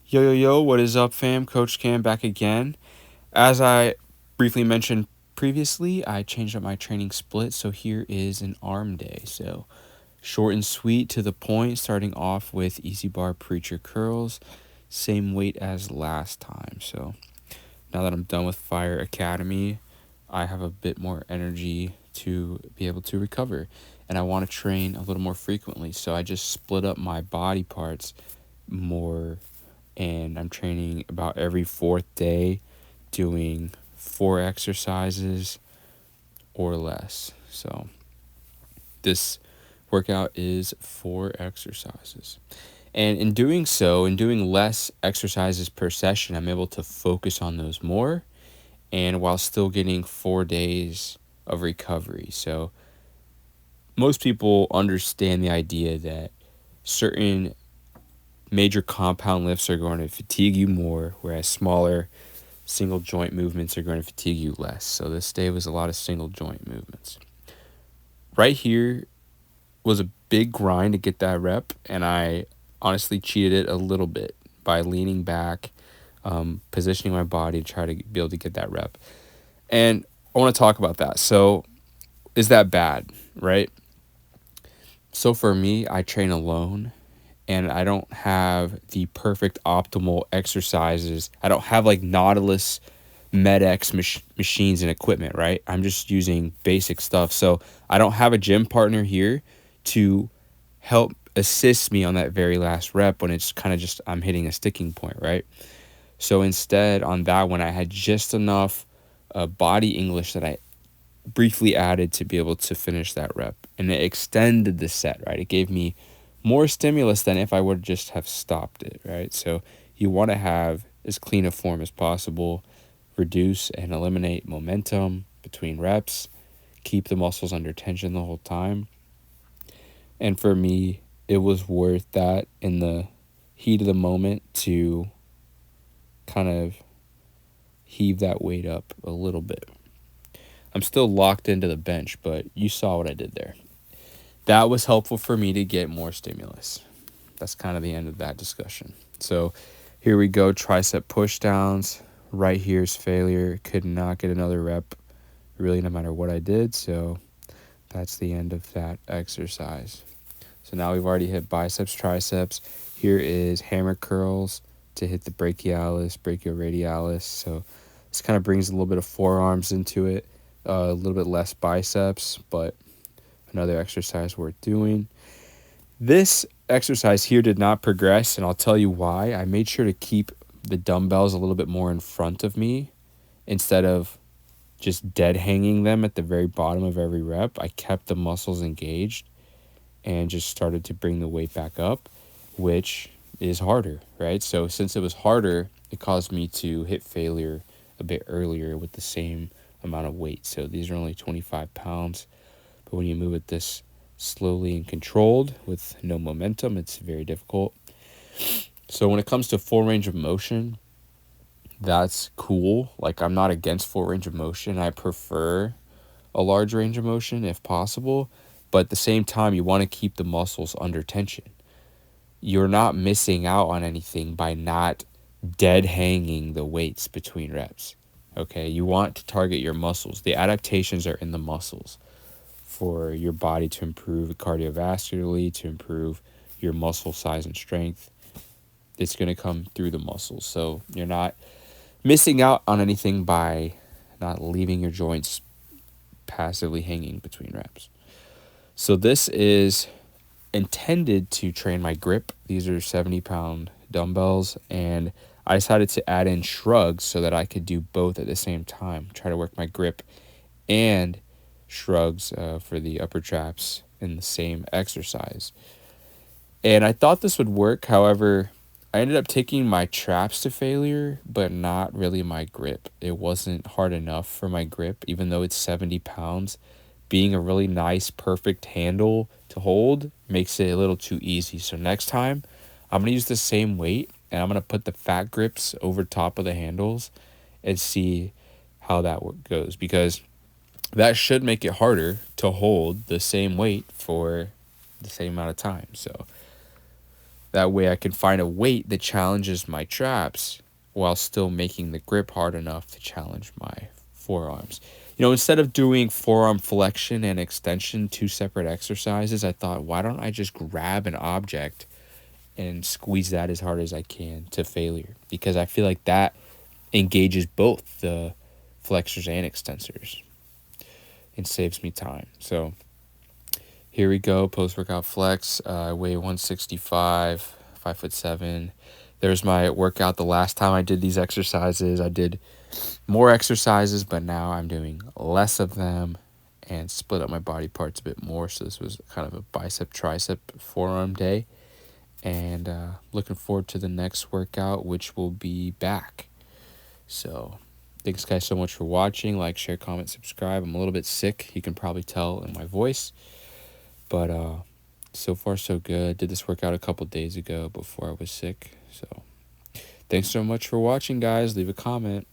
Yo, yo, yo, what is up, fam? Coach Cam back again. As I briefly mentioned previously, I changed up my training split, so here is an arm day. So, short and sweet to the point, starting off with easy bar preacher curls, same weight as last time. So, now that I'm done with Fire Academy, I have a bit more energy to be able to recover, and I want to train a little more frequently. So, I just split up my body parts more and I'm training about every fourth day, doing 4 exercises or less. So this workout is 4 exercises. And in doing so, in doing less exercises per session, I'm able to focus on those more and while still getting 4 days of recovery. So most people understand the idea that certain major compound lifts are going to fatigue you more, whereas smaller single joint movements are going to fatigue you less. So this day was a lot of single joint movements. Right here was a big grind to get that rep, and I honestly cheated it a little bit by leaning back, positioning my body to try to be able to get that rep. And I want to talk about that. So is that bad, right? So for me, I train alone and I don't have the perfect optimal exercises. I don't have like Nautilus MedX machines and equipment, right? I'm just using basic stuff. So I don't have a gym partner here to help assist me on that very last rep when it's kind of just I'm hitting a sticking point, right? So instead, on that one, I had just enough body English that I briefly added to be able to finish that rep, and it extended the set, right? It gave me more stimulus than if I would just have stopped it, right? So you want to have as clean a form as possible, reduce and eliminate momentum between reps, keep the muscles under tension the whole time. And for me, it was worth that in the heat of the moment to kind of heave that weight up a little bit. I'm still locked into the bench, but you saw what I did there. That was helpful for me to get more stimulus. That's kind of the end of that discussion. So here we go, tricep push downs. Right here's failure. Could not get another rep really no matter what I did. So that's the end of that exercise. So now we've already hit biceps, triceps. Here is hammer curls to hit the brachialis, brachioradialis. So this kind of brings a little bit of forearms into it, a little bit less biceps, but another exercise worth doing. This exercise here did not progress, and I'll tell you why. I made sure to keep the dumbbells a little bit more in front of me instead of just dead hanging them at the very bottom of every rep. I kept the muscles engaged and just started to bring the weight back up, which is harder, right? So since it was harder, it caused me to hit failure a bit earlier with the same amount of weight. So these are only 25 pounds, but when you move it this slowly and controlled with no momentum, it's very difficult. So when it comes to full range of motion, that's cool. Like, I'm not against full range of motion. I prefer a large range of motion if possible, but at the same time, you want to keep the muscles under tension. You're not missing out on anything by not dead hanging the weights between reps. Okay, you want to target your muscles. The adaptations are in the muscles for your body to improve cardiovascularly, to improve your muscle size and strength. It's going to come through the muscles. So you're not missing out on anything by not leaving your joints passively hanging between reps. So this is intended to train my grip. These are 70-pound dumbbells, and I decided to add in shrugs so that I could do both at the same time. Try to work my grip and shrugs for the upper traps in the same exercise. And I thought this would work. However, I ended up taking my traps to failure, but not really my grip. It wasn't hard enough for my grip, even though it's 70 pounds. Being a really nice, perfect handle to hold makes it a little too easy. So next time, I'm going to use the same weight, and I'm going to put the fat grips over top of the handles and see how that goes, because that should make it harder to hold the same weight for the same amount of time. So That way I can find a weight that challenges my traps while still making the grip hard enough to challenge my forearms. Instead of doing forearm flexion and extension, two separate exercises, I thought, why don't I just grab an object and squeeze that as hard as I can to failure? Because I feel like that engages both the flexors and extensors and saves me time. So here we go, post-workout flex. I weigh 165, 5'7". There's my workout. The last time I did these exercises, I did more exercises, but now I'm doing less of them and split up my body parts a bit more. So this was kind of a bicep, tricep, forearm day. And looking forward to the next workout, which will be back. So thanks, guys, so much for watching. Like, share, comment, subscribe. I'm a little bit sick. You can probably tell in my voice. But so far, so good. Did this workout a couple days ago before I was sick. So thanks so much for watching, guys. Leave a comment.